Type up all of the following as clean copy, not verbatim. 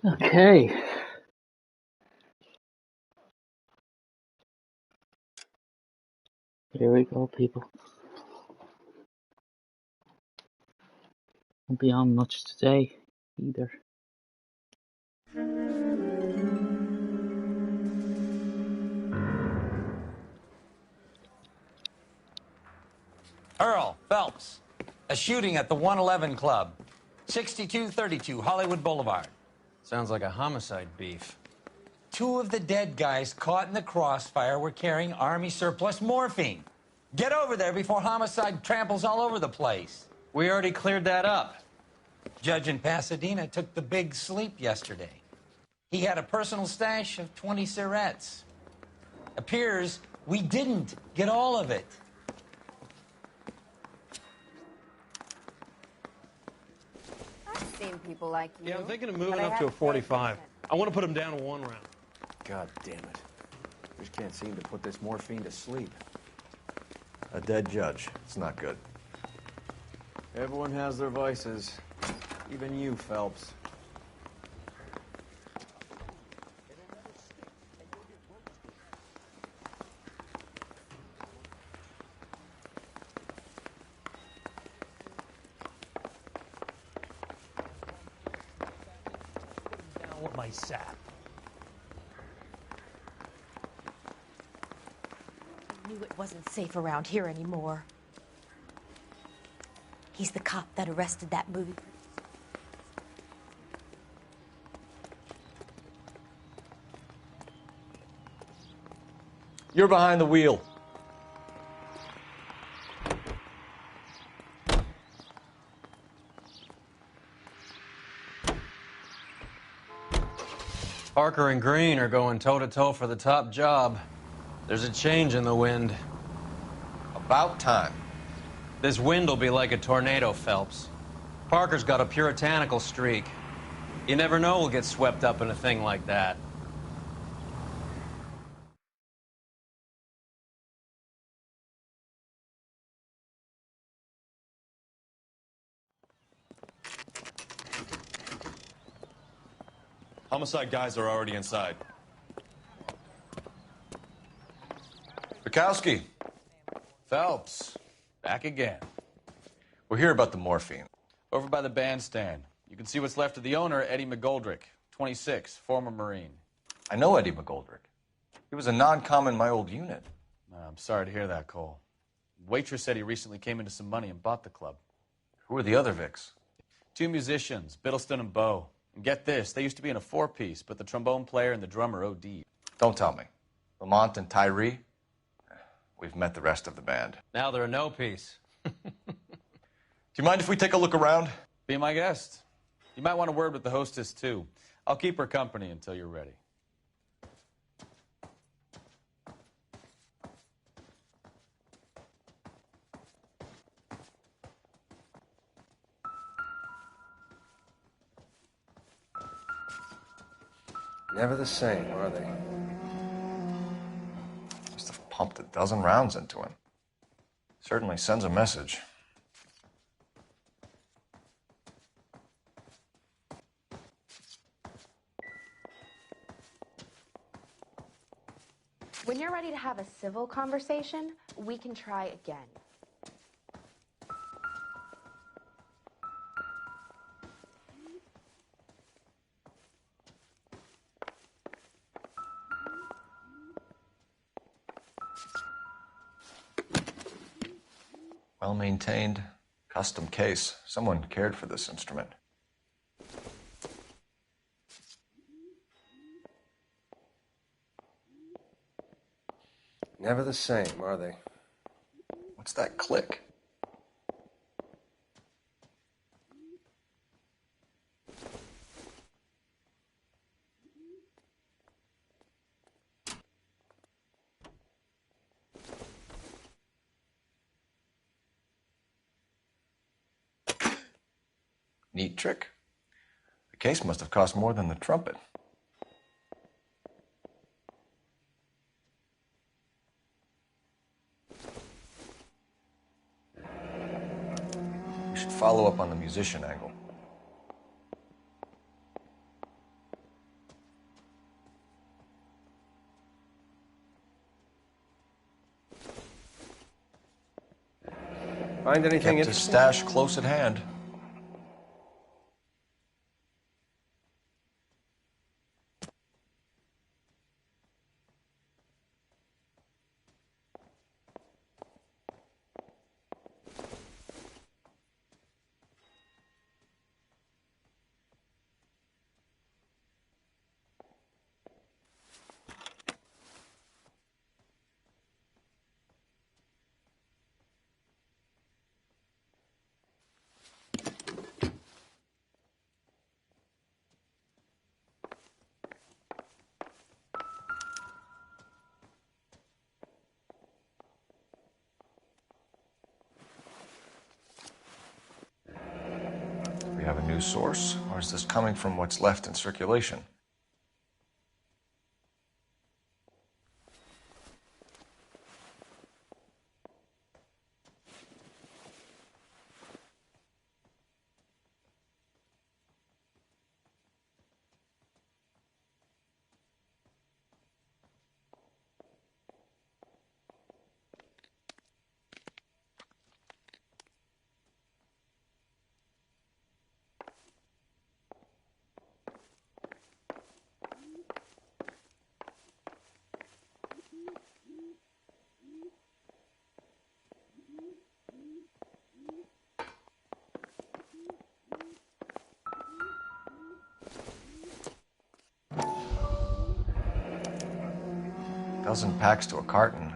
Okay. Here we go, people. Won't be on much today either. Earl Phelps, a shooting at the 111 Club, 6232 Hollywood Boulevard. Sounds like a homicide beef. 2 of the dead guys caught in the crossfire were carrying Army surplus morphine. Get over there before homicide tramples all over the place. We already cleared that up. Judge in Pasadena took the big sleep yesterday. He had a personal stash of 20 cigarettes. Appears we didn't get all of it. I've seen people like you. Yeah, I'm thinking of moving up to a 45. I want to put him down to 1 round. God damn it. Just can't seem to put this morphine to sleep. A dead judge. It's not good. Everyone has their vices. Even you, Phelps. Down with my sap. I knew it wasn't safe around here anymore. He's the cop that arrested that movie. You're behind the wheel. Parker and Green are going toe-to-toe for the top job. There's a change in the wind. About time. This wind will be like a tornado, Phelps. Parker's got a puritanical streak. You never know we'll get swept up in a thing like that. Homicide guys are already inside. Bukowski. Phelps, back again. We're here about the morphine. Over by the bandstand. You can see what's left of the owner, Eddie McGoldrick, 26, former Marine. I know Eddie McGoldrick. He was a non-com in my old unit. I'm sorry to hear that, Cole. Waitress said he recently came into some money and bought the club. Who are the other Vics? 2 musicians, Biddleston and Bowe. And get this, they used to be in a 4-piece, but the trombone player and the drummer OD'd. Don't tell me. Lamont and Tyree? We've met the rest of the band. Now they're a no-piece. Do you mind if we take a look around? Be my guest. You might want a word with the hostess, too. I'll keep her company until you're ready. Never the same, are they? Must have pumped a dozen rounds into him. Certainly sends a message. When you're ready to have a civil conversation, we can try again. Well-maintained, custom case. Someone cared for this instrument. Never the same, are they? What's that click? Neat trick. The case must have cost more than the trumpet. We should follow up on the musician angle. Find anything Kept his interesting? stash close at hand. We have a new source, or is this coming from what's left in circulation? Dozen packs to a carton,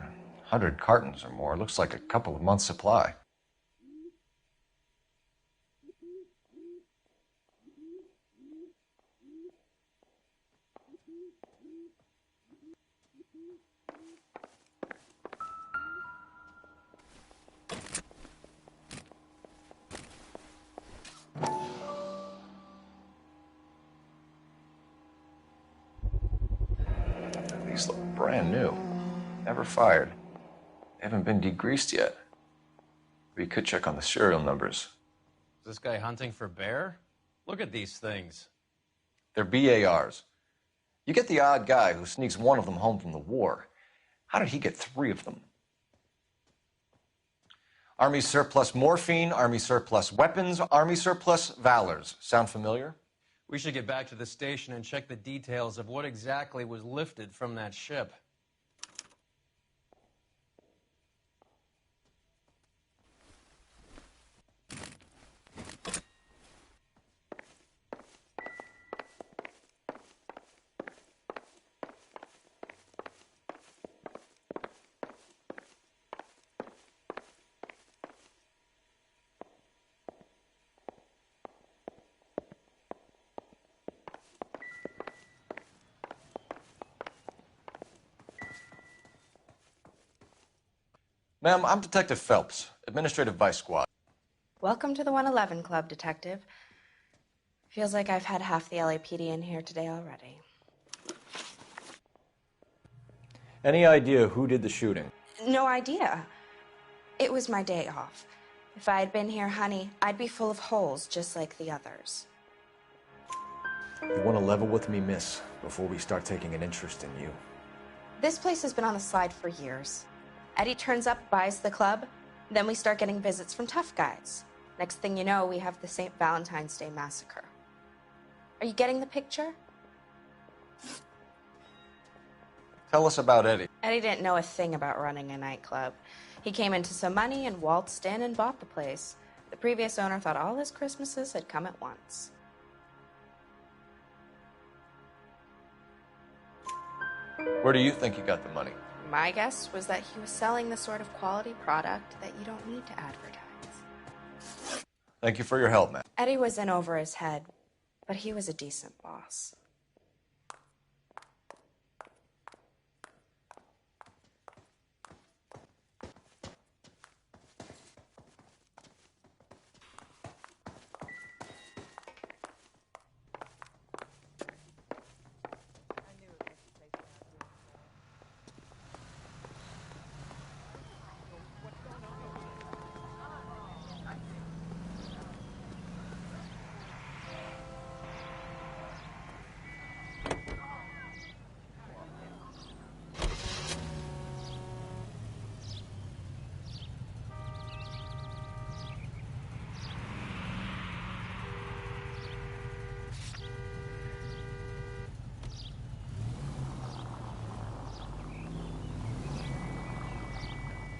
100 cartons or more. Looks like a couple of months' supply. These look brand new. Never fired. They haven't been degreased yet. We could check on the serial numbers. Is this guy hunting for bear? Look at these things. They're BARs. You get the odd guy who sneaks one of them home from the war. How did he get 3 of them? Army surplus morphine, Army surplus weapons, Army surplus valors. Sound familiar? We should get back to the station and check the details of what exactly was lifted from that ship. Ma'am, I'm Detective Phelps, Administrative Vice Squad. Welcome to the 111 Club, Detective. Feels like I've had half the LAPD in here today already. Any idea who did the shooting? No idea. It was my day off. If I had been here, honey, I'd be full of holes just like the others. You want to level with me, miss, before we start taking an interest in you. This place has been on the slide for years. Eddie turns up, buys the club, then we start getting visits from tough guys. Next thing you know, we have the St. Valentine's Day massacre. Are you getting the picture? Tell us about Eddie. Eddie didn't know a thing about running a nightclub. He came into some money and waltzed in and bought the place. The previous owner thought all his Christmases had come at once. Where do you think you got the money? My guess was that he was selling the sort of quality product that you don't need to advertise. Thank you for your help, man. Eddie was in over his head, but he was a decent boss.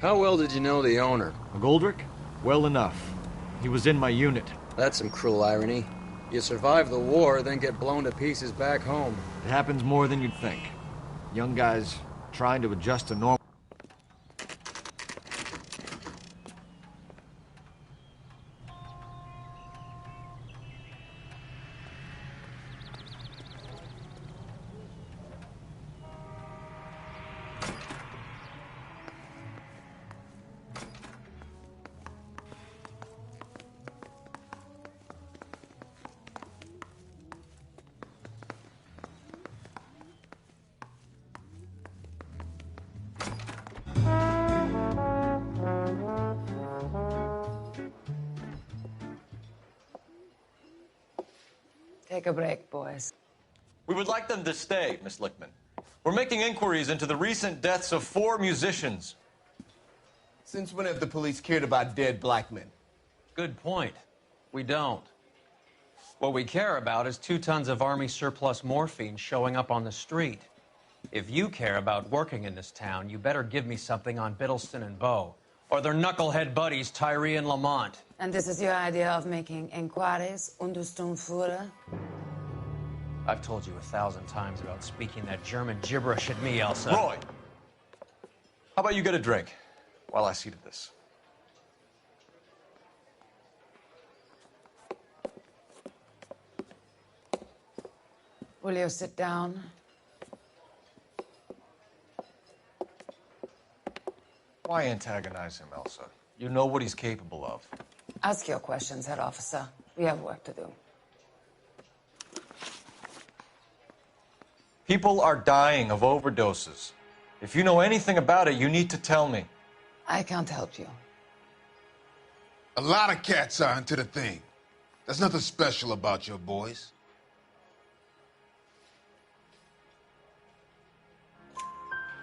How well did you know the owner? McGoldrick? Well enough. He was in my unit. That's some cruel irony. You survive the war, then get blown to pieces back home. It happens more than you'd think. Young guys trying to adjust to normal. Take a break, boys. We would like them to stay, Miss Lickman. We're making inquiries into the recent deaths of 4 musicians. Since when have the police cared about dead black men? Good point. We don't. What we care about is 2 tons of Army surplus morphine showing up on the street. If you care about working in this town, you better give me something on Biddleston and Bow, or their knucklehead buddies Tyree and Lamont. And this is your idea of making inquiries, Untersturmführer? I've told you 1,000 times about speaking that German gibberish at me, Elsa. Roy, how about you get a drink while I see to this? Will you sit down? Why antagonize him, Elsa? You know what he's capable of. Ask your questions, Herr Officer. We have work to do. People are dying of overdoses. If you know anything about it, you need to tell me. I can't help you. A lot of cats are into the thing. There's nothing special about your boys.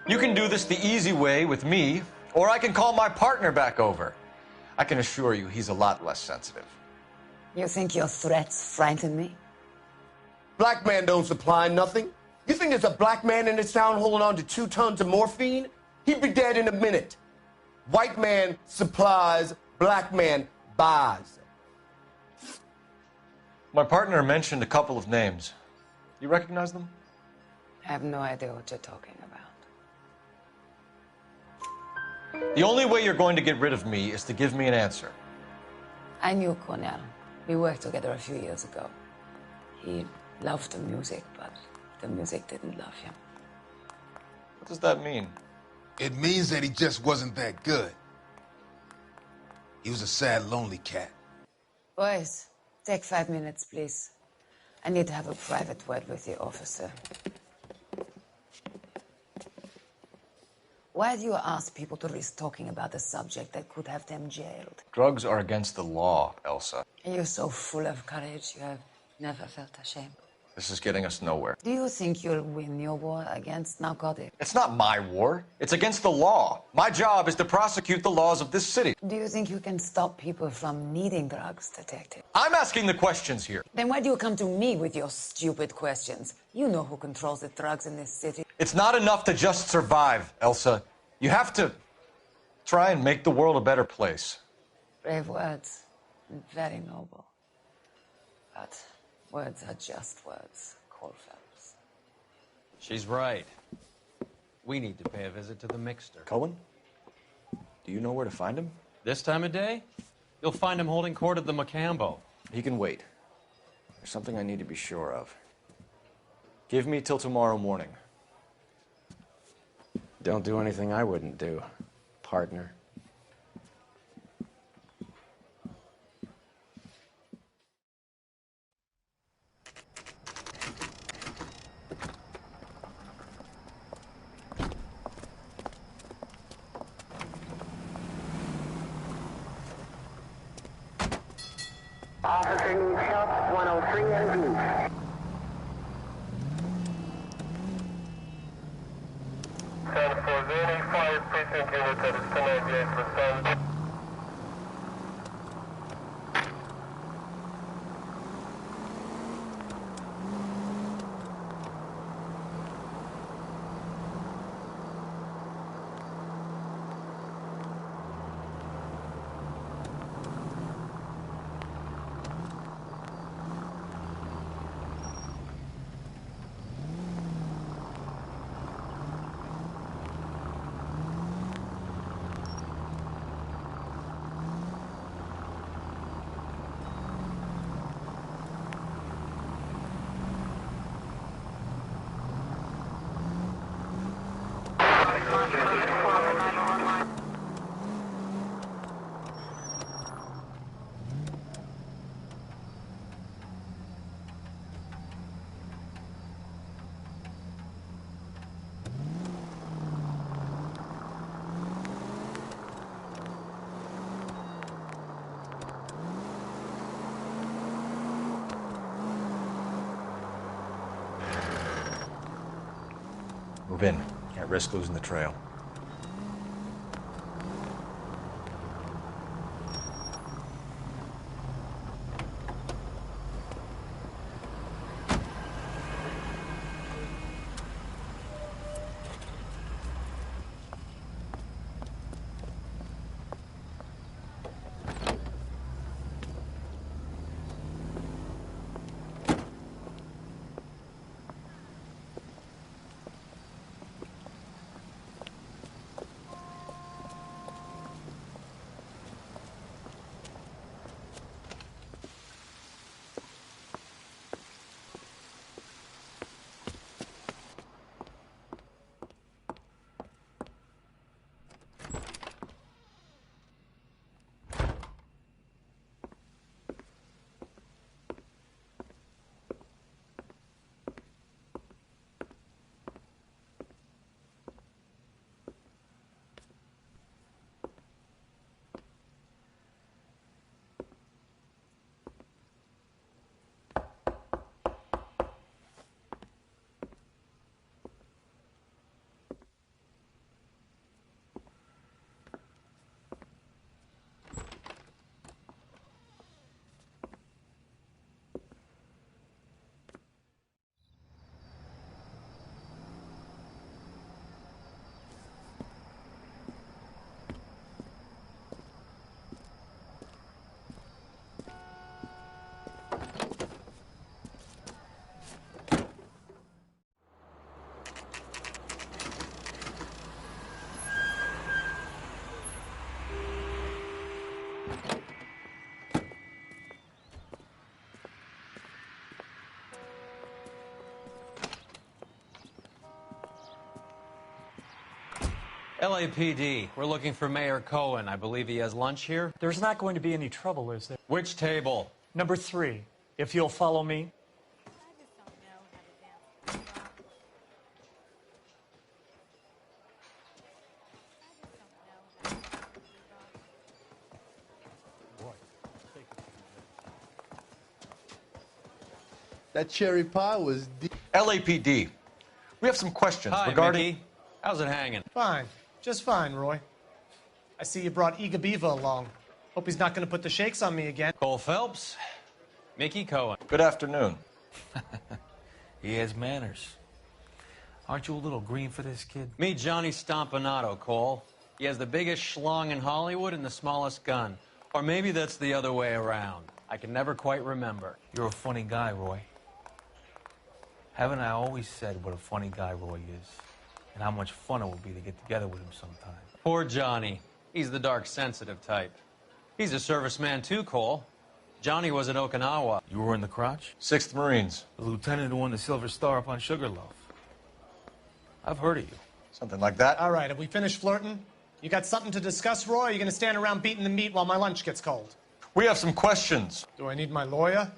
You can do this the easy way with me, or I can call my partner back over. I can assure you he's a lot less sensitive. You think your threats frighten me? Black man don't supply nothing. You think there's a black man in this town holding on to 2 tons of morphine? He'd be dead in a minute. White man supplies, black man buys. My partner mentioned a couple of names. You recognize them? I have no idea what you're talking about. The only way you're going to get rid of me is to give me an answer. I knew Cornell. We worked together a few years ago. He loved the music, but the music didn't love him. What does that mean? It means that he just wasn't that good. He was a sad, lonely cat. Boys, take 5 minutes, please. I need to have a private word with the officer. Why do you ask people to risk talking about a subject that could have them jailed? Drugs are against the law, Elsa. And you're so full of courage, you have never felt ashamed. This is getting us nowhere. Do you think you'll win your war against narcotics? It's not my war. It's against the law. My job is to prosecute the laws of this city. Do you think you can stop people from needing drugs, Detective? I'm asking the questions here. Then why do you come to me with your stupid questions? You know who controls the drugs in this city. It's not enough to just survive, Elsa. You have to Try and make the world a better place. Brave words, and very noble. But words are just words, Cole Phelps. She's right. We need to pay a visit to the Mixter. Cohen? Do you know where to find him? This time of day? You'll find him holding court at the Macambo. He can wait. There's something I need to be sure of. Give me till tomorrow morning. Don't do anything I wouldn't do, partner. Officer needs help, 103 and Geeks. Send for any fire precinct unit that is connected for send. Move in. Can't risk losing the trail. LAPD, we're looking for Mayor Cohen. I believe he has lunch here. There's not going to be any trouble, is there? Which table? Number 3, if you'll follow me. That cherry pie was deep. LAPD, we have some questions regarding... Mickey. How's it hanging? Fine. Just fine, Roy. I see you brought Iga Beaver along. Hope he's not going to put the shakes on me again. Cole Phelps, Mickey Cohen. Good afternoon. He has manners. Aren't you a little green for this kid? Meet Johnny Stompanato, Cole. He has the biggest schlong in Hollywood and the smallest gun. Or maybe that's the other way around. I can never quite remember. You're a funny guy, Roy. Haven't I always said what a funny guy Roy is? And how much fun it would be to get together with him sometime. Poor Johnny. He's the dark, sensitive type. He's a serviceman too, Cole. Johnny was at Okinawa. You were in the crotch? 6th Marines. The lieutenant who won the Silver Star up on Sugarloaf. I've heard of you. Something like that. All right, have we finished flirting? You got something to discuss, Roy, or are you going to stand around beating the meat while my lunch gets cold? We have some questions. Do I need my lawyer?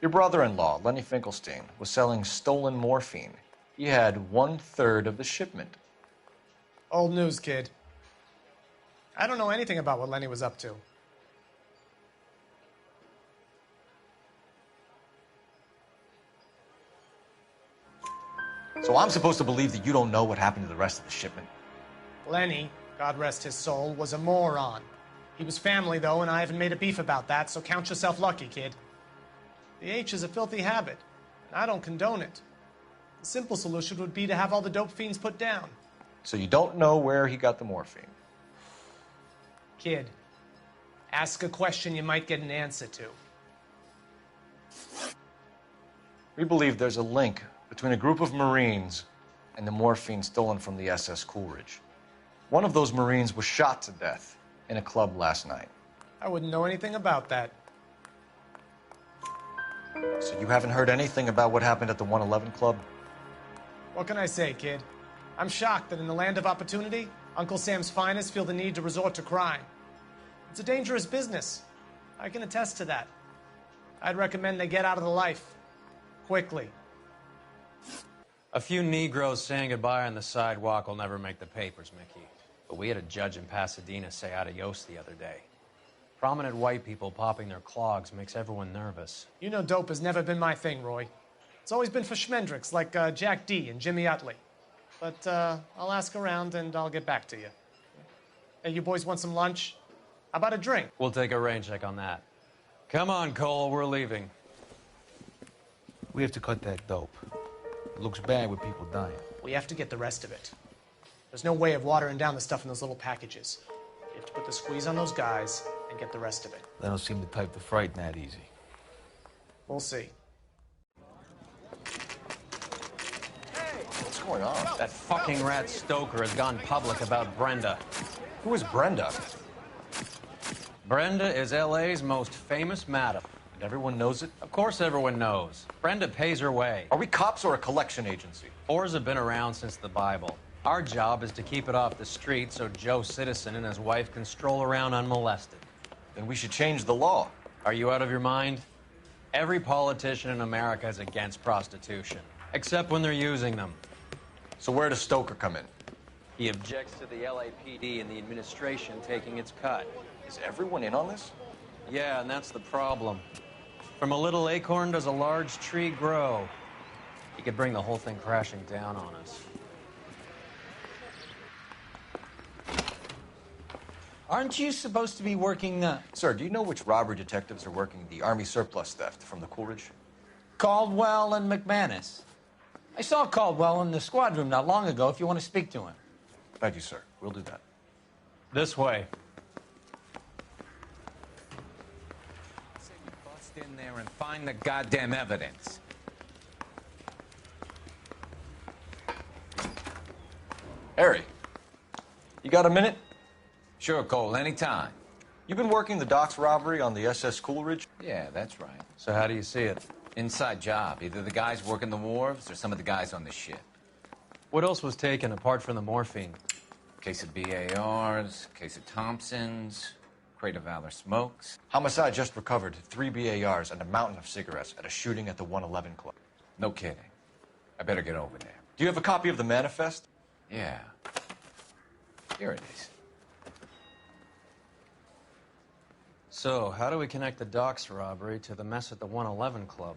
Your brother-in-law, Lenny Finkelstein, was selling stolen morphine. He had 1/3 of the shipment. Old news, kid. I don't know anything about what Lenny was up to. So I'm supposed to believe that you don't know what happened to the rest of the shipment? Lenny, God rest his soul, was a moron. He was family, though, and I haven't made a beef about that, so count yourself lucky, kid. The H is a filthy habit, and I don't condone it. The simple solution would be to have all the dope fiends put down. So you don't know where he got the morphine? Kid, ask a question you might get an answer to. We believe there's a link between a group of Marines and the morphine stolen from the SS Coolidge. One of those Marines was shot to death in a club last night. I wouldn't know anything about that. So you haven't heard anything about what happened at the 111 Club? What can I say, kid? I'm shocked that in the land of opportunity, Uncle Sam's finest feel the need to resort to crime. It's a dangerous business. I can attest to that. I'd recommend they get out of the life. Quickly. A few Negroes saying goodbye on the sidewalk will never make the papers, Mickey. But we had a judge in Pasadena say adios the other day. Prominent white people popping their clogs makes everyone nervous. You know dope has never been my thing, Roy. It's always been for schmendricks like Jack D. and Jimmy Utley. But I'll ask around and I'll get back to you. Hey, you boys want some lunch? How about a drink? We'll take a rain check on that. Come on, Cole, we're leaving. We have to cut that dope. It looks bad with people dying. We have to get the rest of it. There's no way of watering down the stuff in those little packages. You have to put the squeeze on those guys and get the rest of it. They don't seem the type to frighten that easy. We'll see. What's going on? That fucking rat Stoker has gone public about Brenda. Who is Brenda? Brenda is L.A.'s most famous madam. And everyone knows it? Of course everyone knows. Brenda pays her way. Are we cops or a collection agency? Whores have been around since the Bible. Our job is to keep it off the street so Joe Citizen and his wife can stroll around unmolested. Then we should change the law. Are you out of your mind? Every politician in America is against prostitution, except when they're using them. So where does Stoker come in? He objects to the LAPD and the administration taking its cut. Is everyone in on this? Yeah, and that's the problem. From a little acorn does a large tree grow. He could bring the whole thing crashing down on us. Aren't you supposed to be working, Sir, do you know which robbery detectives are working the Army surplus theft from the Coolidge? Caldwell and McManus? I saw Caldwell in the squad room not long ago if you want to speak to him. Thank you, sir. We'll do that. This way. Say we bust in there and find the goddamn evidence. Harry, you got a minute? Sure, Cole, anytime. You've been working the docks robbery on the SS Coolidge? Yeah, that's right. So how do you see it? Inside job. Either the guys working the wharves or some of the guys on the ship. What else was taken apart from the morphine? Case of BARs, case of Thompsons, crate of Valor smokes. Homicide just recovered 3 BARs and a mountain of cigarettes at a shooting at the 111 Club. No kidding. I better get over there. Do you have a copy of the manifest? Yeah. Here it is. So, how do we connect the docks robbery to the mess at the 111 Club?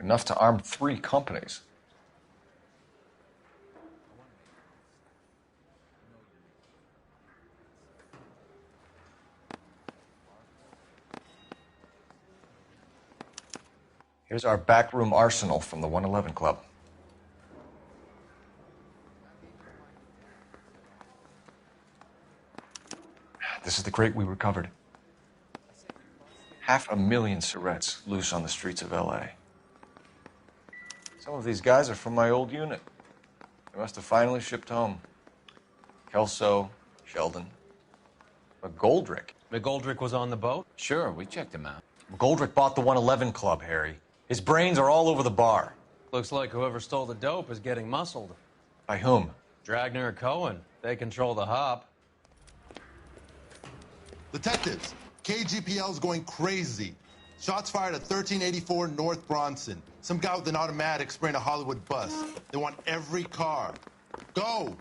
Enough to arm 3 companies. Here's our backroom arsenal from the 111 Club. This is the crate we recovered. 500,000 cigarettes loose on the streets of L.A. Some of these guys are from my old unit. They must have finally shipped home. Kelso, Sheldon, McGoldrick. McGoldrick was on the boat? Sure, we checked him out. McGoldrick bought the 111 Club, Harry. His brains are all over the bar. Looks like whoever stole the dope is getting muscled. By whom? Dragner or Cohen. They control the hop. Detectives, KGPL's going crazy. Shots fired at 1384 North Bronson. Some guy with an automatic spraying a Hollywood bus. They want every car. Go!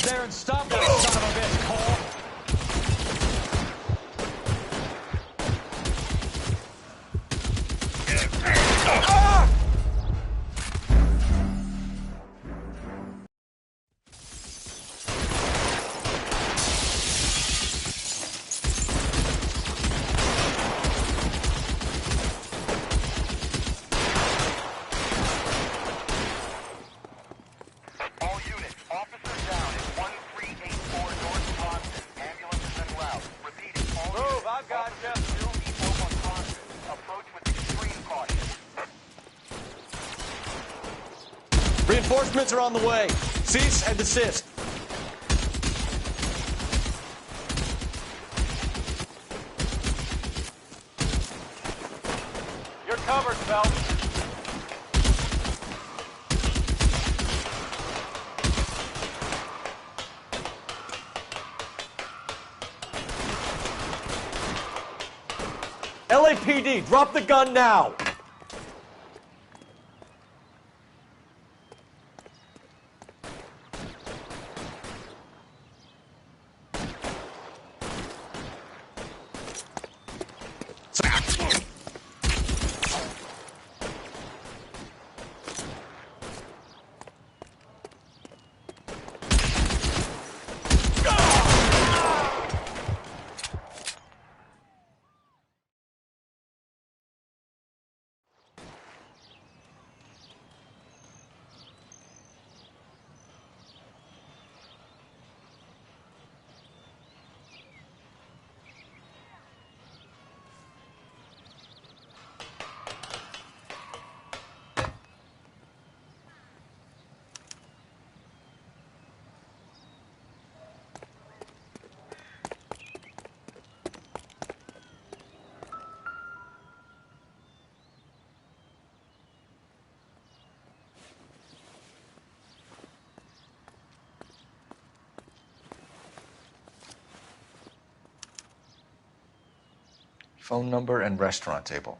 There and stop that son of a bitch, Cole. Reinforcements are on the way. Cease and desist. You're covered, Phelps. LAPD, drop the gun now. phone number, and restaurant table.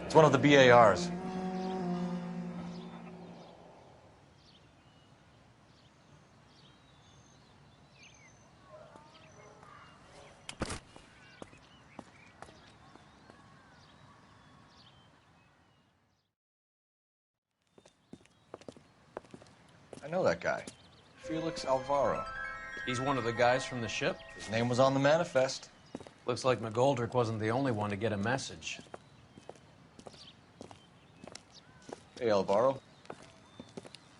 It's one of the BARs. I know that guy. Felix Alvaro. He's one of the guys from the ship? His name was on the manifest. Looks like McGoldrick wasn't the only one to get a message. Hey, Alvaro.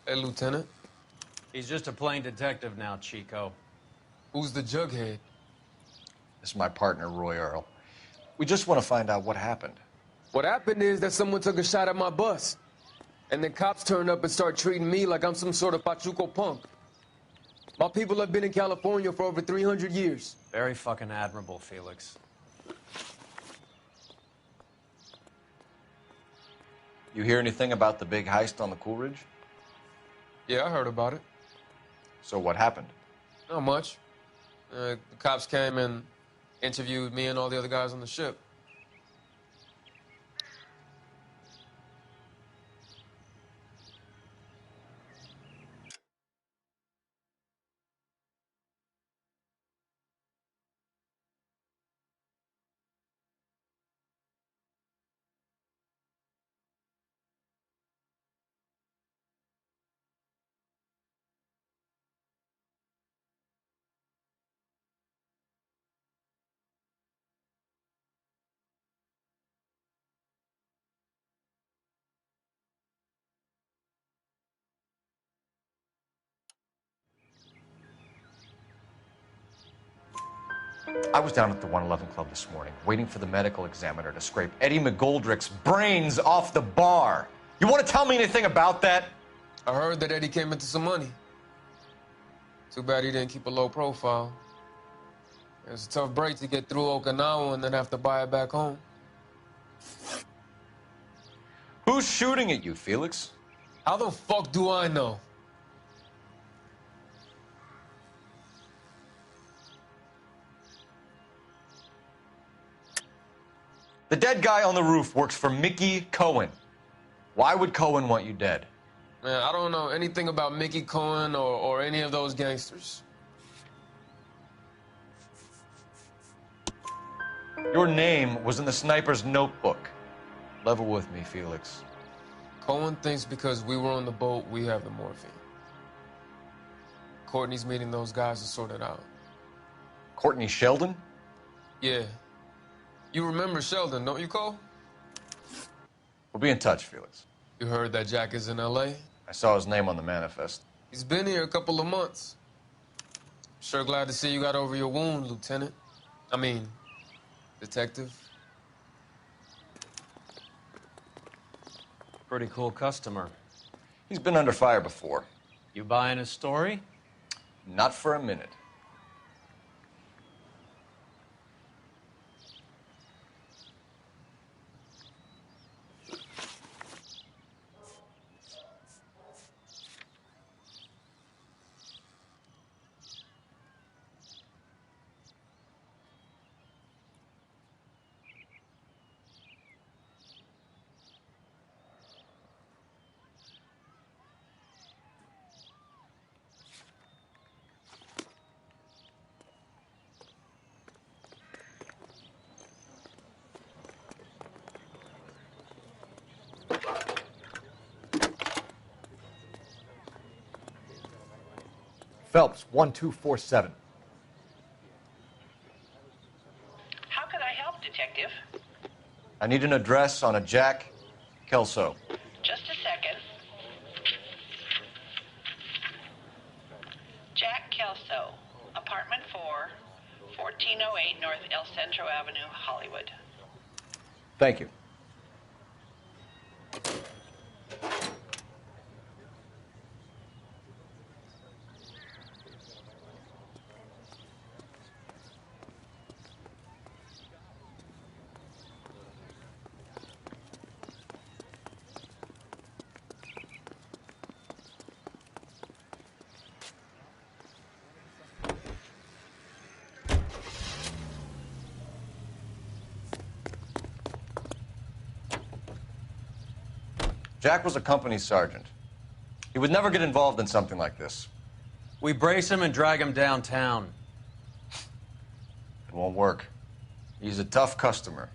Hey, Lieutenant. He's just a plain detective now, Chico. Who's the jughead? This is my partner, Roy Earl. We just want to find out what happened. What happened is that someone took a shot at my bus. And then cops turned up and start treating me like I'm some sort of Pachuco punk. My people have been in California for over 300 years. Very fucking admirable, Felix. You hear anything about the big heist on the Coolridge? Yeah, I heard about it. So what happened? Not much. The cops came and interviewed me and all the other guys on the ship. I was down at the 111 Club this morning, waiting for the medical examiner to scrape Eddie McGoldrick's brains off the bar. You want to tell me anything about that? I heard that Eddie came into some money. Too bad he didn't keep a low profile. It was a tough break to get through Okinawa and then have to buy it back home. Who's shooting at you, Felix? How the fuck do I know? The dead guy on the roof works for Mickey Cohen. Why would Cohen want you dead? Man, I don't know anything about Mickey Cohen or any of those gangsters. Your name was in the sniper's notebook. Level with me, Felix. Cohen thinks because we were on the boat, we have the morphine. Courtney's meeting those guys to sort it out. Courtney Sheldon? Yeah. You remember Sheldon, don't you, Cole? We'll be in touch, Felix. You heard that Jack is in L.A.? I saw his name on the manifest. He's been here a couple of months. Sure glad to see you got over your wound, Lieutenant. I mean, Detective. Pretty cool customer. He's been under fire before. You buying his story? Not for a minute. Phelps, 1247. How can I help, Detective? I need an address on a Jack Kelso. Just a second. Jack Kelso, apartment 4, 1408 North El Centro Avenue, Hollywood. Thank you. Jack was a company sergeant. He would never get involved in something like this. We brace him and drag him downtown. It won't work. He's a tough customer.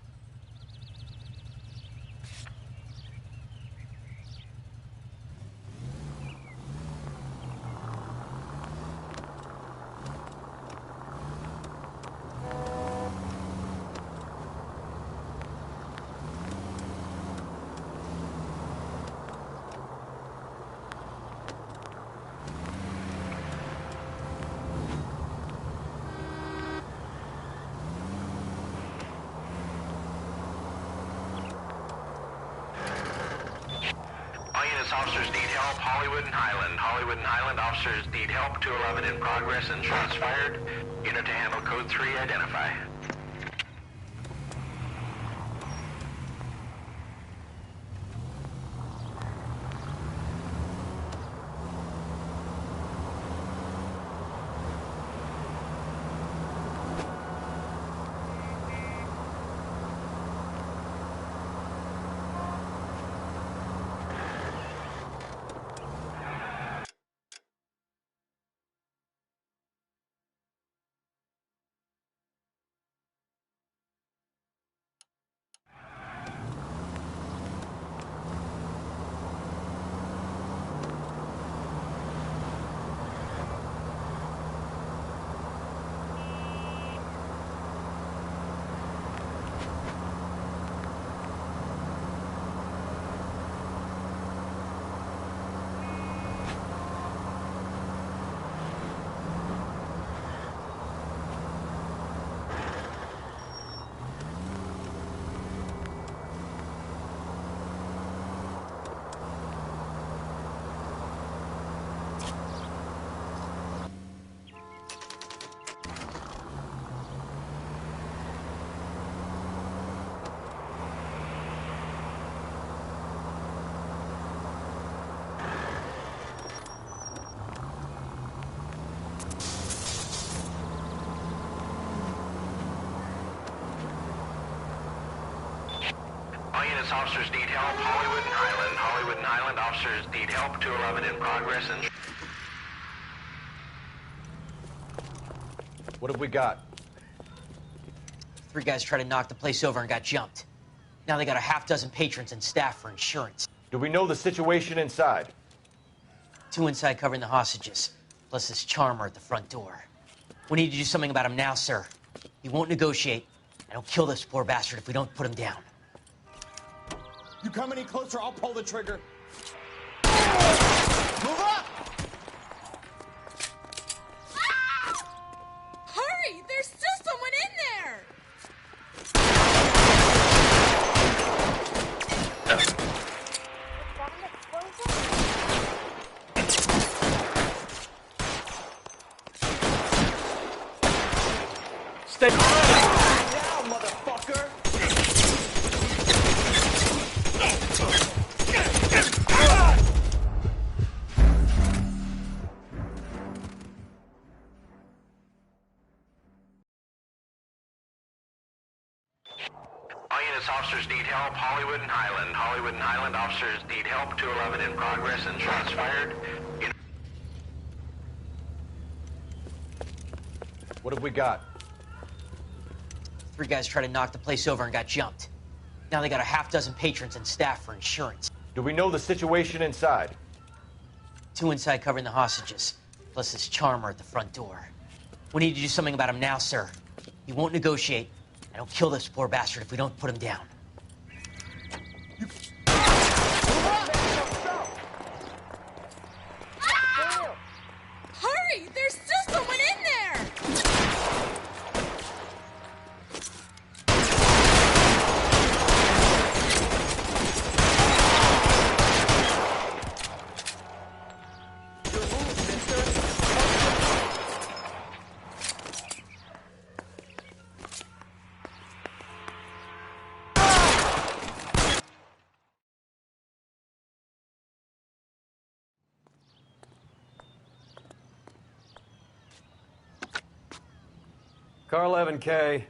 Officers need help, Hollywood and Highland. Hollywood and Highland officers need help. 211 in progress and shots fired. Unit to handle code 3, identify. Officers need help, Hollywood and Highland. Hollywood and Highland officers need help. 211 in progress and... What have we got? 3 guys tried to knock the place over and got jumped. Now they got a half dozen patrons and staff for insurance. Do we know the situation inside? 2 inside covering the hostages, plus this charmer at the front door. We need to do something about him now, sir. He won't negotiate, and he'll kill this poor bastard if we don't put him down. You come any closer, I'll pull the trigger. Move up! Ah! Hurry! There's still someone in there! Stay down, motherfucker! Officers need help, Hollywood and Highland. Hollywood and Highland officers need help. 211 in progress and shots fired. What have we got? 3 guys tried to knock the place over and got jumped. Now they got a half dozen patrons and staff for insurance. Do we know the situation inside? 2 inside covering the hostages, plus this charmer at the front door. We need to do something about him now, sir. He won't negotiate, and he'll kill this poor bastard if we don't put him down. Hurry! There's still someone in there! Car 11K,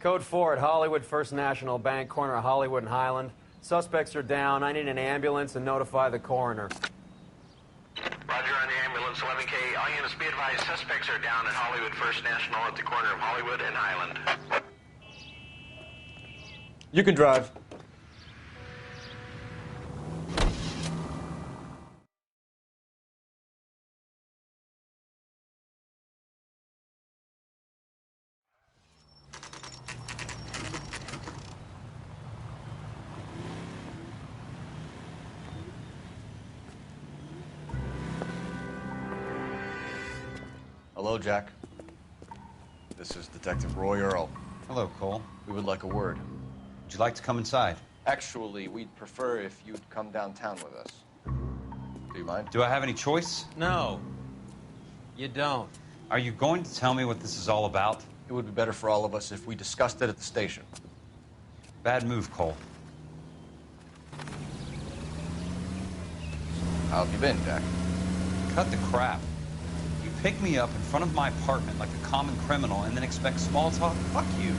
code 4 at Hollywood First National Bank, corner of Hollywood and Highland. Suspects are down. I need an ambulance and notify the coroner. Roger on the ambulance, 11K. All units be advised, suspects are down at Hollywood First National at the corner of Hollywood and Highland. You can drive. Hello, Jack. This is Detective Roy Earl. Hello, Cole. We would like a word. Would you like to come inside? Actually, we'd prefer if you'd come downtown with us. Do you mind? Do I have any choice? No. You don't. Are you going to tell me what this is all about? It would be better for all of us if we discussed it at the station. Bad move, Cole. How have you been, Jack? Cut the crap. You pick me up in front of my apartment like a common criminal and then expect small talk? Fuck you.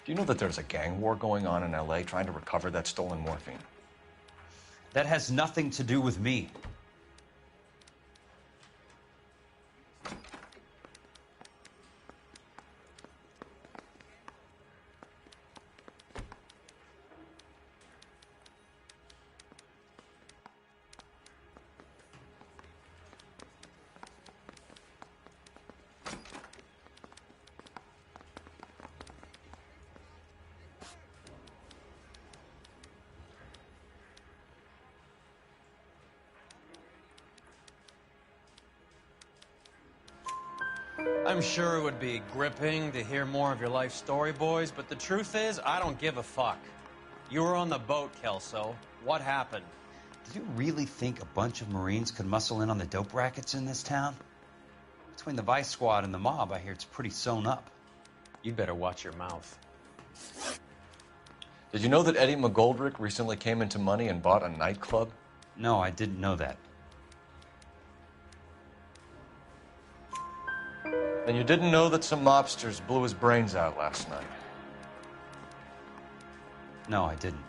Do you know that there's a gang war going on in L.A. trying to recover that stolen morphine? That has nothing to do with me. I'm sure it would be gripping to hear more of your life story, boys, but the truth is, I don't give a fuck. You were on the boat, Kelso. What happened? Do you really think a bunch of Marines could muscle in on the dope rackets in this town? Between the Vice Squad and the mob, I hear it's pretty sewn up. You'd better watch your mouth. Did you know that Eddie McGoldrick recently came into money and bought a nightclub? No, I didn't know that. And you didn't know that some mobsters blew his brains out last night? No, I didn't.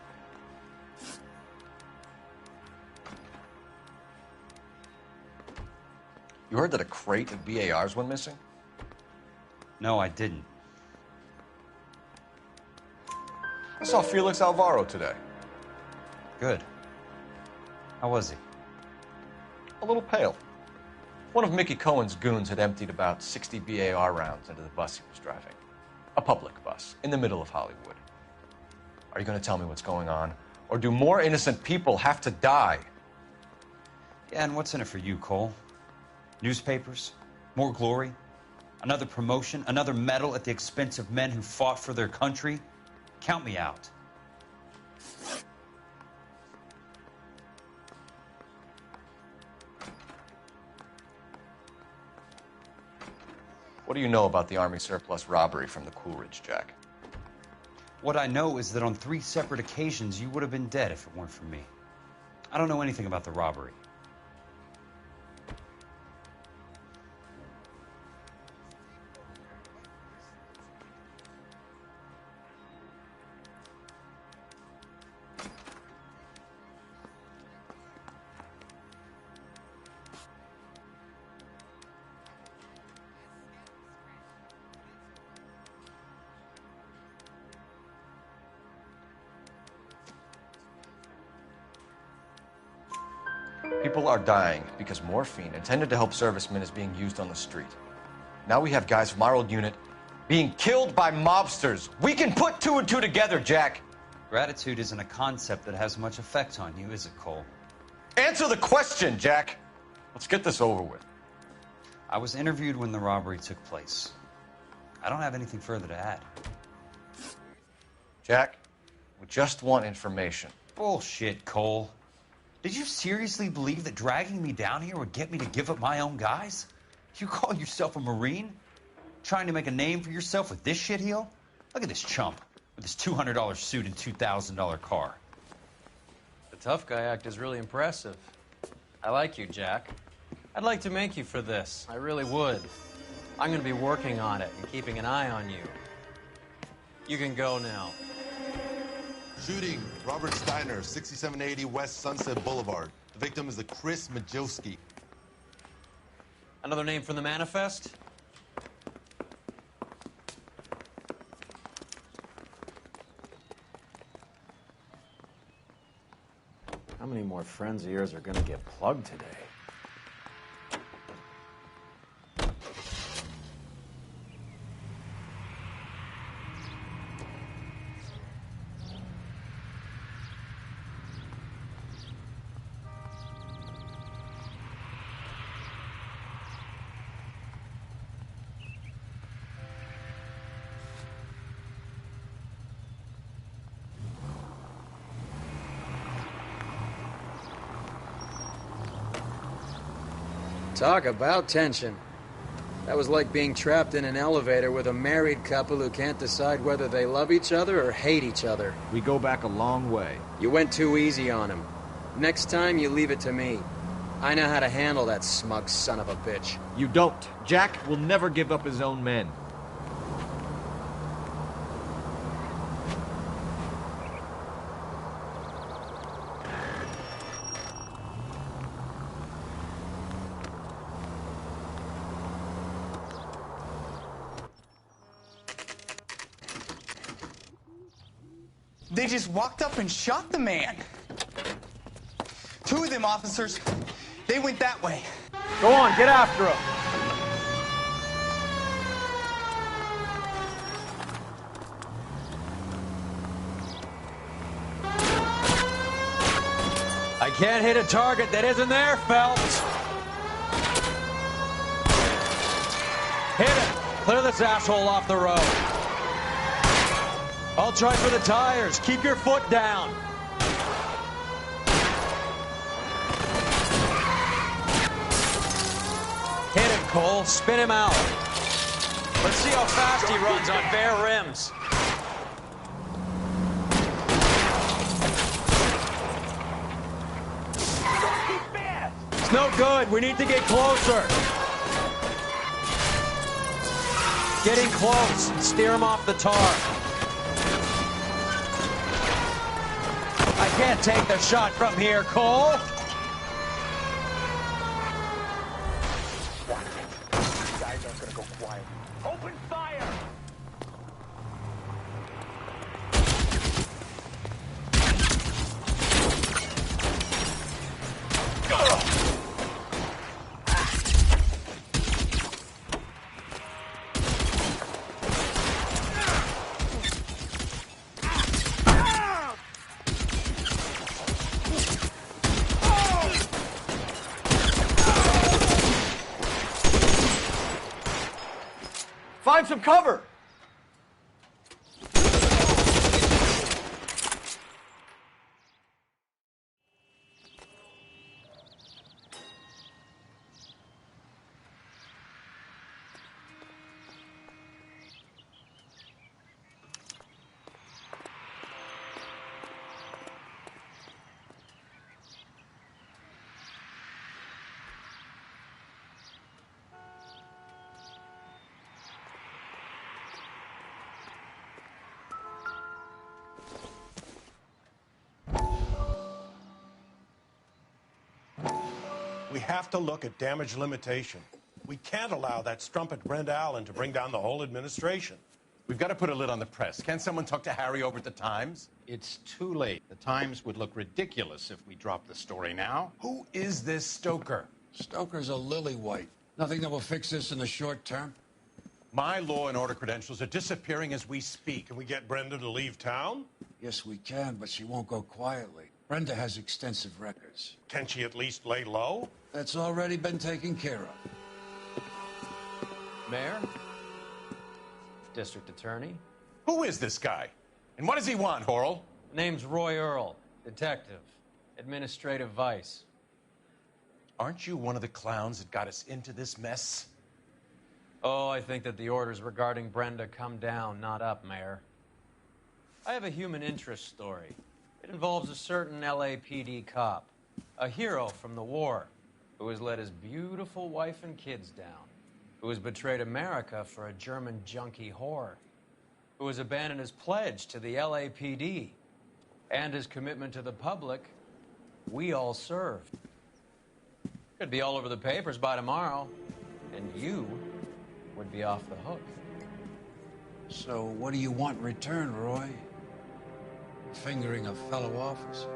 You heard that a crate of BARs went missing? No, I didn't. I saw Felix Alvaro today. Good. How was he? A little pale. One of Mickey Cohen's goons had emptied about 60 BAR rounds into the bus he was driving. A public bus, in the middle of Hollywood. Are you going to tell me what's going on? Or do more innocent people have to die? Yeah, and what's in it for you, Cole? Newspapers? More glory? Another promotion? Another medal at the expense of men who fought for their country? Count me out. What do you know about the Army surplus robbery from the Coolidge, Jack? What I know is that on 3 separate occasions, you would have been dead if it weren't for me. I don't know anything about the robbery. People are dying because morphine intended to help servicemen is being used on the street. Now we have guys from our old unit being killed by mobsters. We can put two and two together, Jack. Gratitude isn't a concept that has much effect on you, is it, Cole? Answer the question, Jack. Let's get this over with. I was interviewed when the robbery took place. I don't have anything further to add. Jack, we just want information. Bullshit, Cole. Did you seriously believe that dragging me down here would get me to give up my own guys? You call yourself a Marine? Trying to make a name for yourself with this shitheel? Look at this chump with his $200 suit and $2,000 car. The tough guy act is really impressive. I like you, Jack. I'd like to make you for this. I really would. I'm going to be working on it and keeping an eye on you. You can go now. Shooting, Robert Steiner, 6780 West Sunset Boulevard. The victim is a Chris Majowski. Another name from the manifest? How many more friends of yours are gonna get plugged today? Talk about tension. That was like being trapped in an elevator with a married couple who can't decide whether they love each other or hate each other. We go back a long way. You went too easy on him. Next time, you leave it to me. I know how to handle that smug son of a bitch. You don't. Jack will never give up his own men. They just walked up and shot the man. Two of them officers, they went that way. Go on, get after him. I can't hit a target that isn't there, Phelps. Hit it. Clear this asshole off the road. I'll try for the tires. Keep your foot down. Hit him, Cole. Spin him out. Let's see how fast he runs on bare rims. It's no good. We need to get closer. Getting close. Steer him off the tar. I can't take the shot from here, Cole. Guys aren't gonna go quiet. Open fire! Find some cover! We have to look at damage limitation. We can't allow that strumpet Brent Allen to bring down the whole administration. We've got to put a lid on the press. Can someone talk to Harry over at the Times? It's too late. The Times would look ridiculous if we dropped the story now. Who is this Stoker? Stoker's a lily-white. Nothing that will fix this in the short term? My law and order credentials are disappearing as we speak. Can we get Brenda to leave town? Yes, we can, but she won't go quietly. Brenda has extensive records. Can she at least lay low? That's already been taken care of. Mayor? District Attorney? Who is this guy? And what does he want, Horrell? Name's Roy Earl, detective, administrative vice. Aren't you one of the clowns that got us into this mess? Oh, I think that the orders regarding Brenda come down, not up, Mayor. I have a human interest story. It involves a certain LAPD cop, a hero from the war, who has let his beautiful wife and kids down, who has betrayed America for a German junkie whore, who has abandoned his pledge to the LAPD and his commitment to the public we all served. Could be all over the papers by tomorrow, and you would be off the hook. So what do you want in return, Roy? Fingering a fellow officer.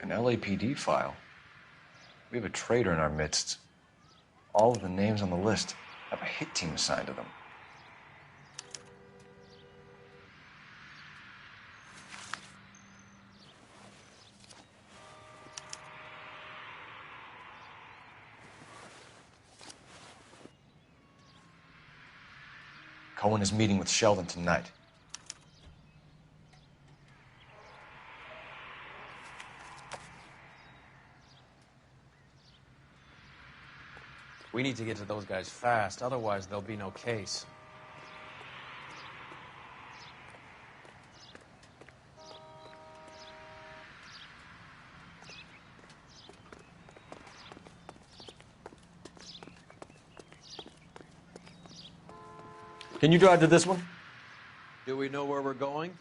An LAPD file. We have a traitor in our midst. All of the names on the list have a hit team assigned to them. Cohen is meeting with Sheldon tonight. We need to get to those guys fast, otherwise there'll be no case. Can you drive to this one? Do we know where we're going?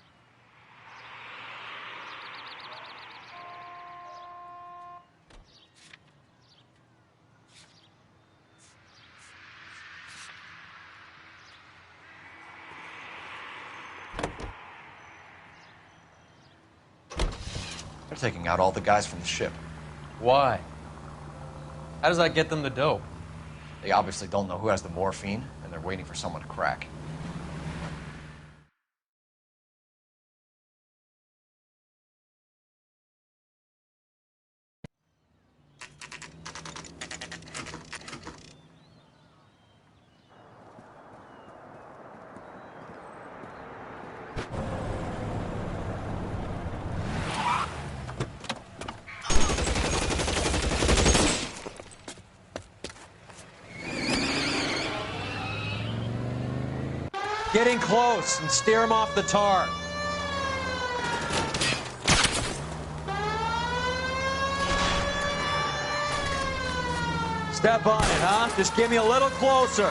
They're taking out all the guys from the ship. Why? How does that get them the dope? They obviously don't know who has the morphine, and they're waiting for someone to crack. Get in close and steer him off the tar. Step on it, huh? Just get me a little closer.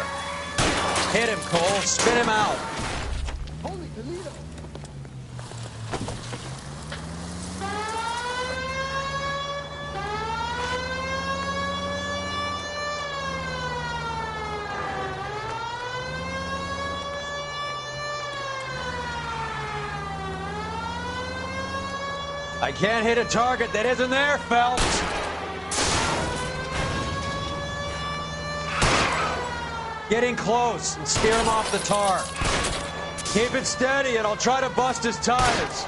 Hit him, Cole. Spin him out. Holy Toledo! I can't hit a target that isn't there, Phelps. Getting close and steer him off the tar. Keep it steady and I'll try to bust his tires.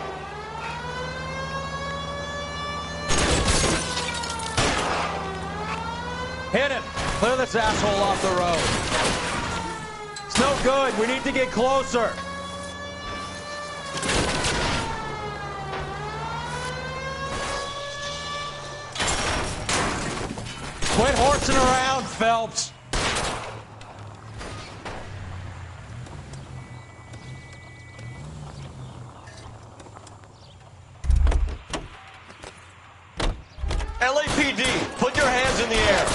Hit him. Clear this asshole off the road. It's no good. We need to get closer. Quit horsing around, Phelps. LAPD, put your hands in the air.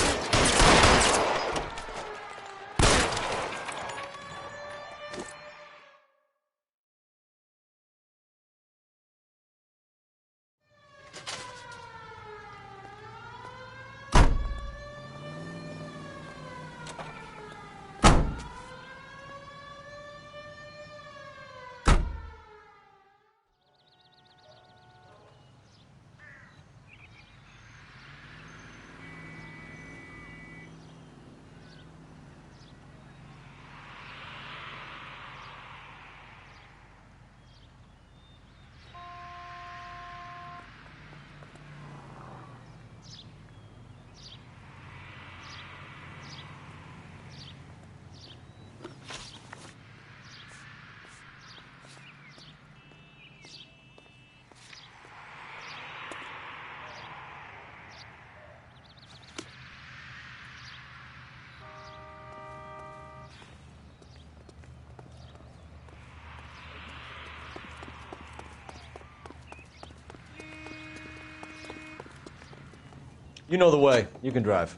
You know the way. You can drive.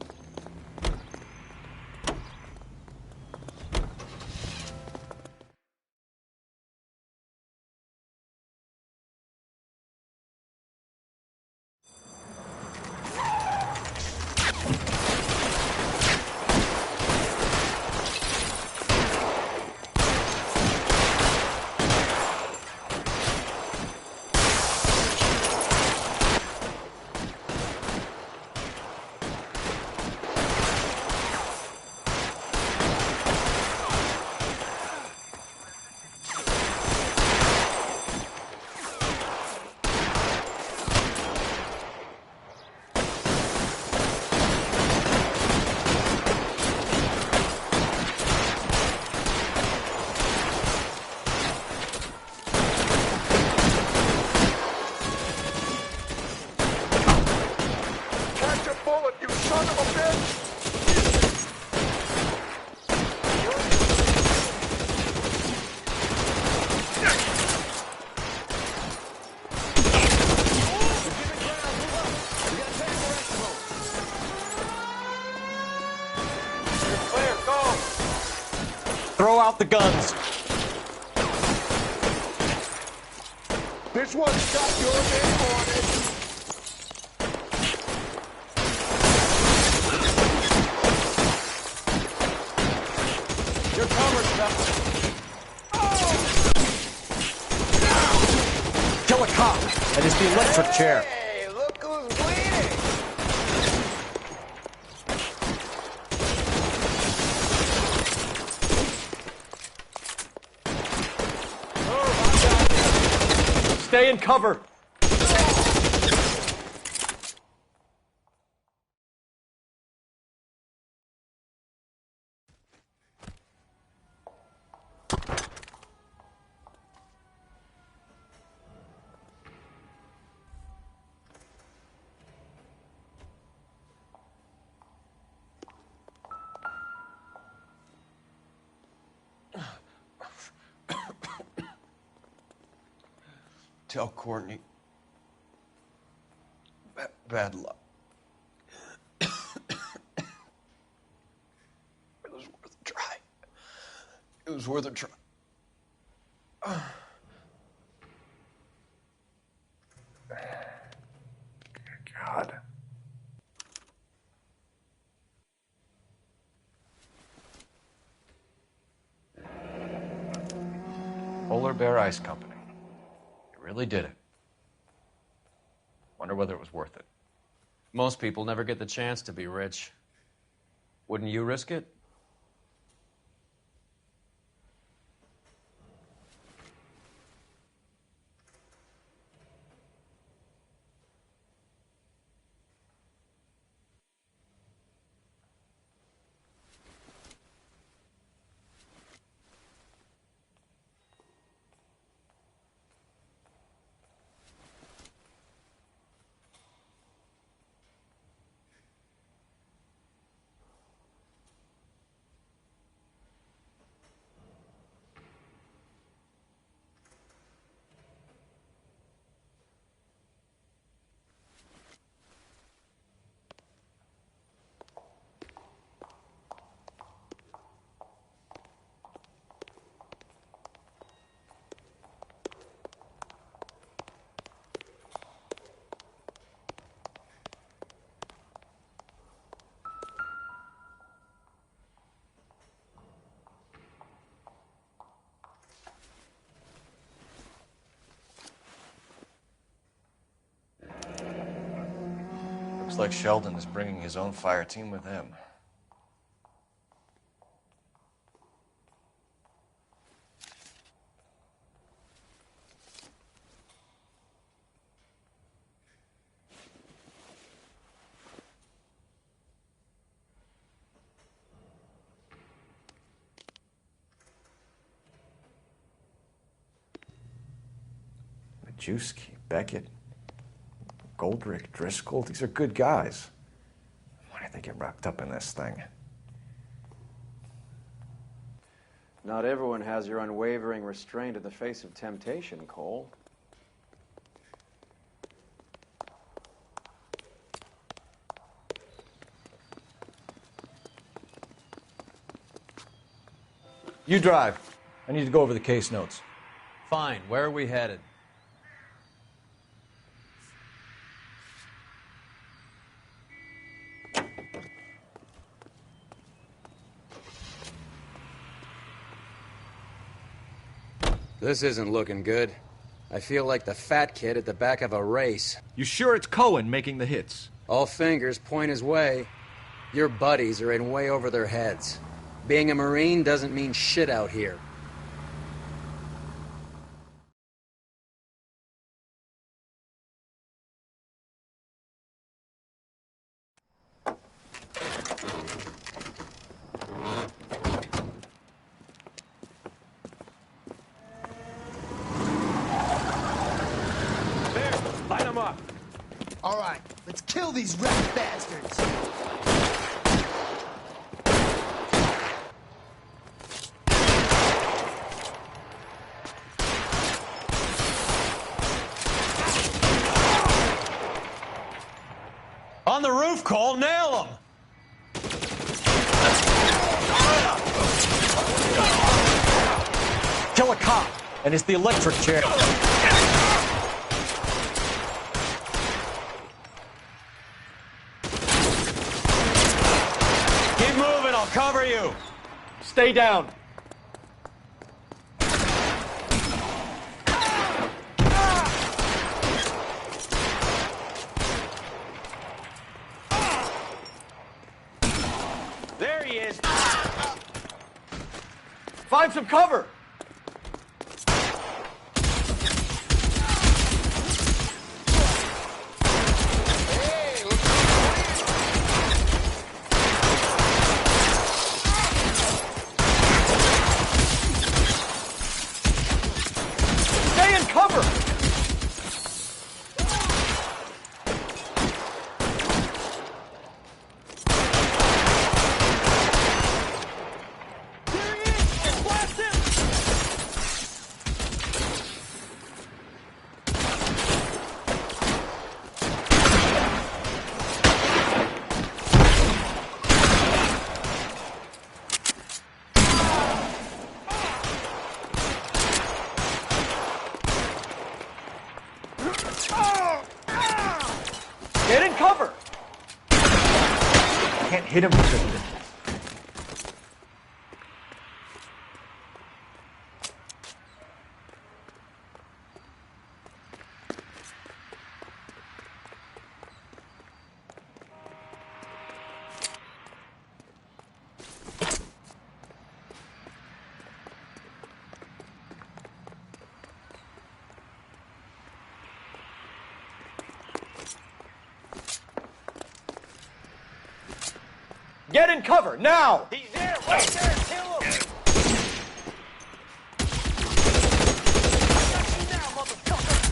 Throw out the guns. This one's got your name on it. You're covered, Phelps. Kill a cop. That is the electric chair. Hey, look who's bleeding. Stay in cover. Tell Courtney. Bad luck. It was worth a try. It was worth a try. God. Polar Bear Ice Company. You really did it. whether it was worth it. Most people never get the chance to be rich. Wouldn't you risk it? Looks like Sheldon is bringing his own fire team with him. Majewski, Beckett, Goldrick, Driscoll, these are good guys. Why did they get wrapped up in this thing? Not everyone has your unwavering restraint in the face of temptation, Cole. You drive. I need to go over the case notes. Fine. Where are we headed? This isn't looking good. I feel like the fat kid at the back of a race. You sure it's Cohen making the hits? All fingers point his way. Your buddies are in way over their heads. Being a Marine doesn't mean shit out here. All right, let's kill these rat bastards. On the roof, Cole, nail him! Kill a cop, and it's the electric chair. Cover you! Stay down! There he is! Find some cover! Get in cover! Can't hit him with it. Get in cover, now! He's there, right there, kill him! Got you now, motherfucker!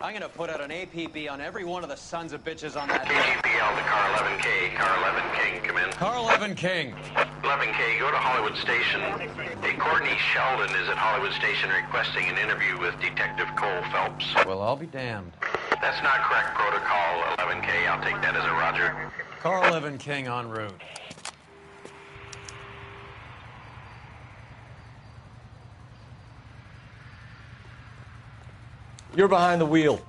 I'm gonna put out an APB on every one of the sons of bitches on that. KGPL to car 11K. Car 11 King, come in. Car 11 King. 11K, go to Hollywood Station. Hey, Courtney Sheldon is at Hollywood Station requesting an interview with Detective Cole Phelps. Well, I'll be damned. That's not correct protocol, 11K. I'll take that as a roger. Car 11 King en route. You're behind the wheel.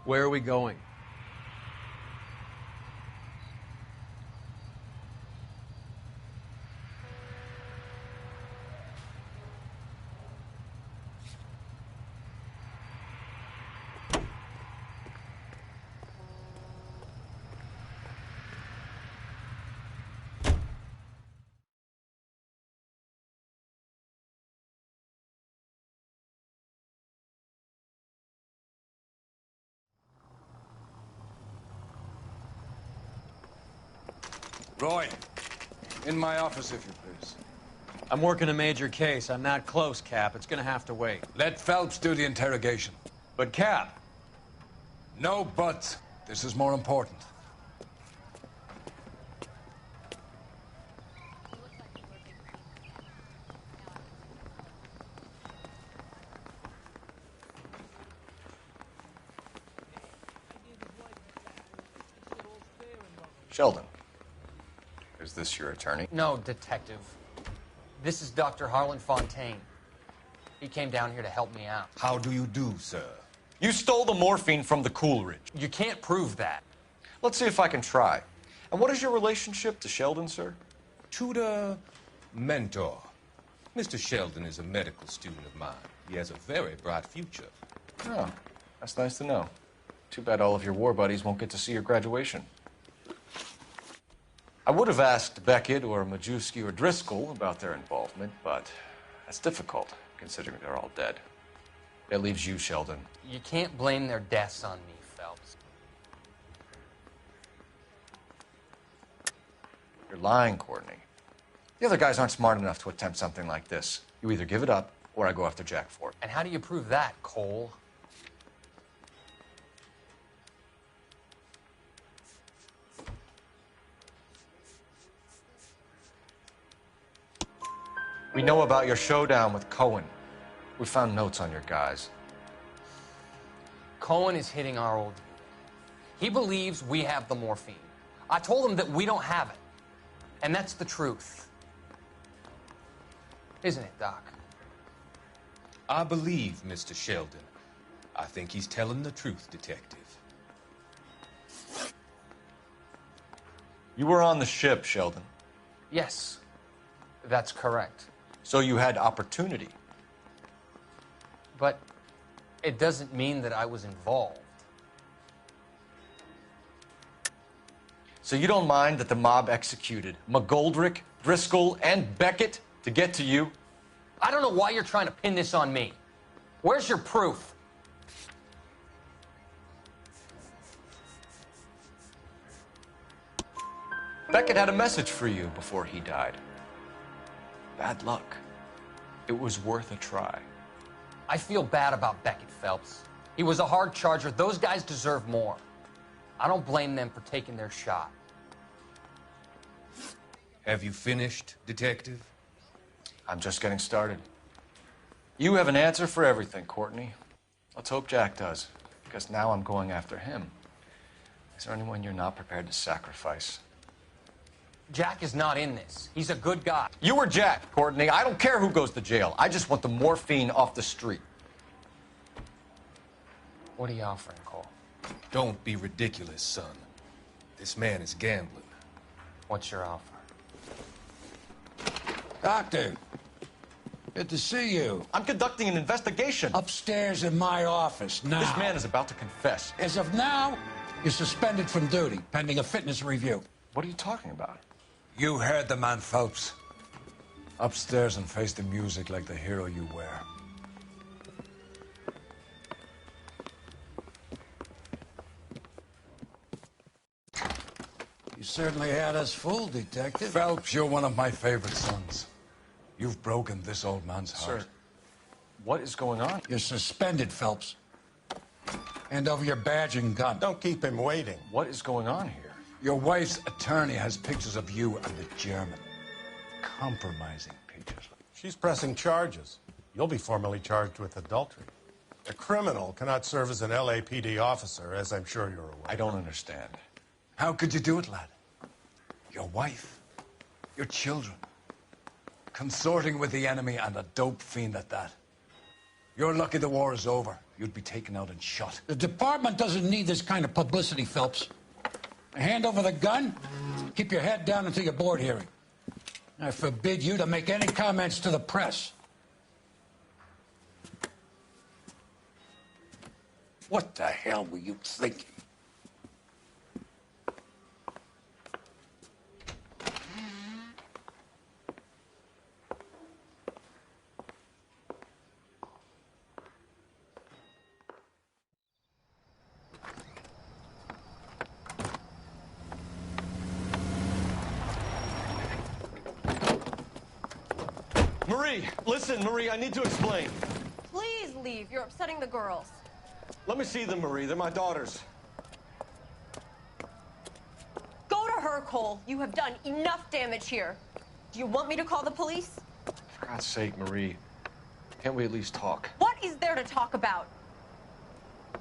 Where are we going? Roy, in my office, if you please. I'm working a major case. I'm not close, Cap. It's gonna have to wait. Let Phelps do the interrogation. But, Cap. No buts. This is more important. Sheldon, is this your attorney? No, Detective. This is Dr. Harlan Fontaine. He came down here to help me out. How do you do, sir? You stole the morphine from the Coolridge. You can't prove that. Let's see if I can try. And what is your relationship to Sheldon, sir? Tutor, mentor. Mr. Sheldon is a medical student of mine. He has a very bright future. Oh, that's nice to know. Too bad all of your war buddies won't get to see your graduation. I would have asked Beckett or Majewski or Driscoll about their involvement, but that's difficult, considering they're all dead. That leaves you, Sheldon. You can't blame their deaths on me, Phelps. You're lying, Courtney. The other guys aren't smart enough to attempt something like this. You either give it up, or I go after Jack for it. And how do you prove that, Cole? We know about your showdown with Cohen. We found notes on your guys. Cohen is hitting our old unit. He believes we have the morphine. I told him that we don't have it. And that's the truth. Isn't it, Doc? I believe Mr. Sheldon. I think he's telling the truth, Detective. You were on the ship, Sheldon. Yes, that's correct. So you had opportunity. But it doesn't mean that I was involved. So you don't mind that the mob executed McGoldrick, Driscoll, and Beckett to get to you? I don't know why you're trying to pin this on me. Where's your proof? Beckett had a message for you before he died. Bad luck. It was worth a try. I feel bad about Beckett, Phelps. He was a hard charger. Those guys deserve more. I don't blame them for taking their shot. Have you finished, Detective? I'm just getting started. You have an answer for everything, Courtney. Let's hope Jack does, because now I'm going after him. Is there anyone you're not prepared to sacrifice? Jack is not in this. He's a good guy. You or Jack, Courtney. I don't care who goes to jail. I just want the morphine off the street. What are you offering, Cole? Don't be ridiculous, son. This man is gambling. What's your offer? Doctor, good to see you. I'm conducting an investigation. Upstairs in my office, now. This man is about to confess. As of now, you're suspended from duty, pending a fitness review. What are you talking about? You heard the man, Phelps. Upstairs and face the music like the hero you were. You certainly had us fooled, Detective. Phelps, you're one of my favorite sons. You've broken this old man's heart. Sir, what is going on? You're suspended, Phelps. Hand over your badge and gun. Don't keep him waiting. What is going on here? Your wife's attorney has pictures of you and the German. Compromising pictures. She's pressing charges. You'll be formally charged with adultery. A criminal cannot serve as an LAPD officer, as I'm sure you're aware. I don't understand. How could you do it, lad? Your wife, your children, consorting with the enemy and a dope fiend at that. You're lucky the war is over. You'd be taken out and shot. The department doesn't need this kind of publicity, Phelps. Hand over the gun, keep your head down until your board hearing. I forbid you to make any comments to the press. What the hell were you thinking? Marie, listen, Marie, I need to explain. Please leave. You're upsetting the girls. Let me see them, Marie. They're my daughters. Go to her, Cole. You have done enough damage here. Do you want me to call the police? For God's sake, Marie, can't we at least talk? What is there to talk about?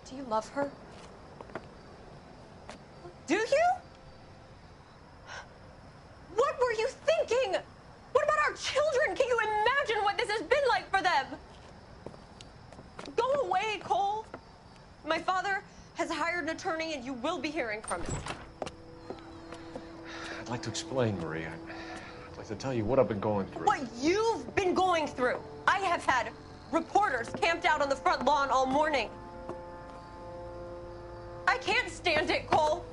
Do you love her? Do you? What were you thinking? What about our children? Can you imagine what this has been like for them? Go away, Cole. My father has hired an attorney, and you will be hearing from him. I'd like to explain, Marie. I'd like to tell you what I've been going through. What you've been going through. I have had reporters camped out on the front lawn all morning. I can't stand it, Cole.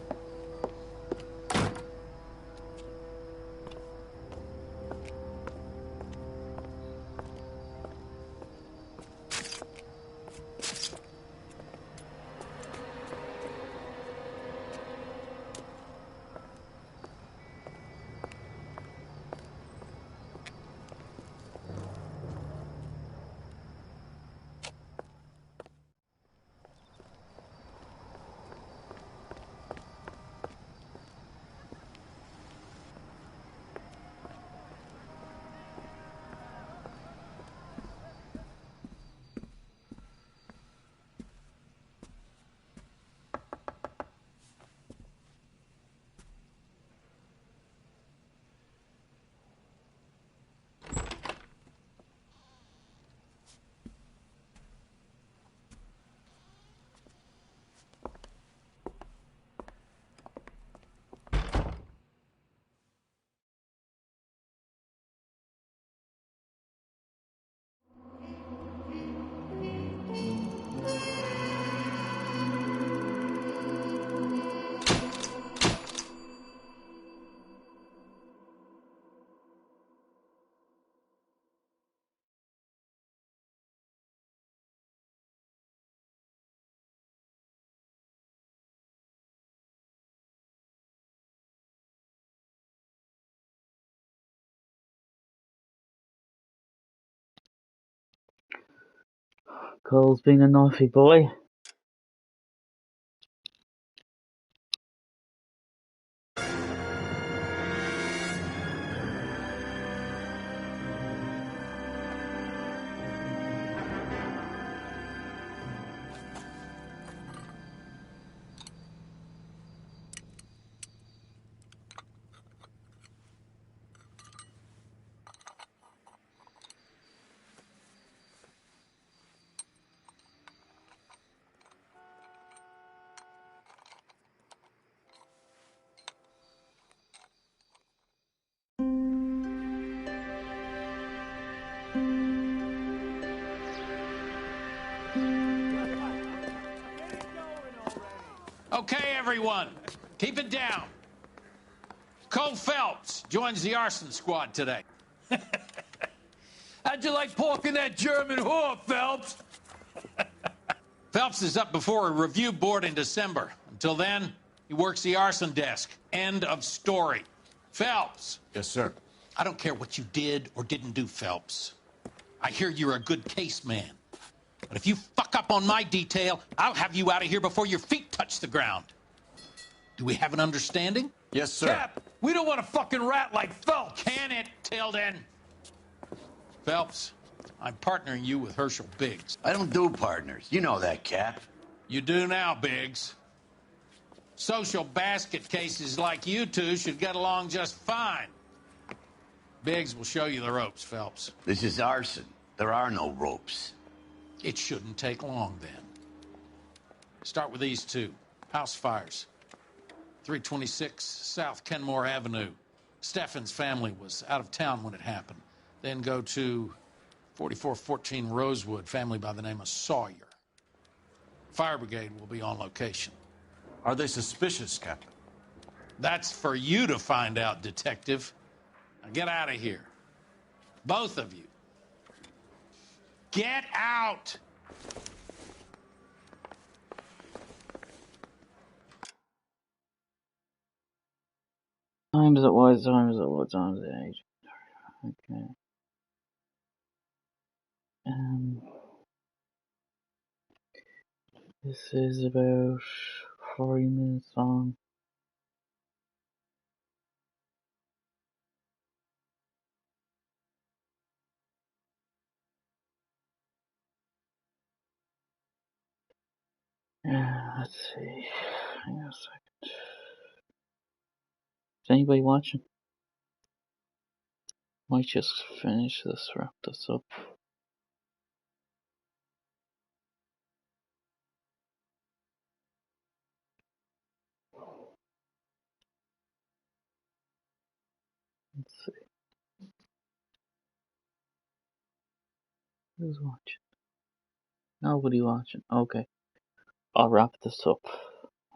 Cole's being a naughty boy. Okay, everyone, keep it down. Cole Phelps joins the arson squad today. How'd you like pork in that German whore, Phelps? Phelps is up before a review board in December. Until then, he works the arson desk. End of story. Phelps. Yes, sir. I don't care what you did or didn't do, Phelps. I hear you're a good case man. But if you fuck up on my detail, I'll have you out of here before your feet touch the ground. Do we have an understanding? Yes, sir. Cap, we don't want a fucking rat like Phelps. Can it, Tilden? Phelps, I'm partnering you with Herschel Biggs. I don't do partners. You know that, Cap. You do now, Biggs. Social basket cases like you two should get along just fine. Biggs will show you the ropes, Phelps. This is arson. There are no ropes. It shouldn't take long, then. Start with these two. House fires. 326 South Kenmore Avenue. Steffen's family was out of town when it happened. Then go to 4414 Rosewood, family by the name of Sawyer. Fire brigade will be on location. Are they suspicious, Captain? That's for you to find out, Detective. Now get out of here. Both of you. Get out! Time is it was, time is it what time is it age? Okay. This is about 40 minutes long. Let's see. Hang on a second. Is anybody watching? Might just finish this, wrap this up. Let's see. Who's watching? Nobody watching. Okay. I'll wrap this up.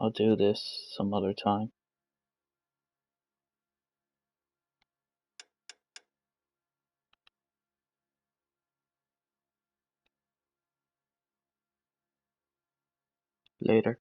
I'll do this some other time. Later.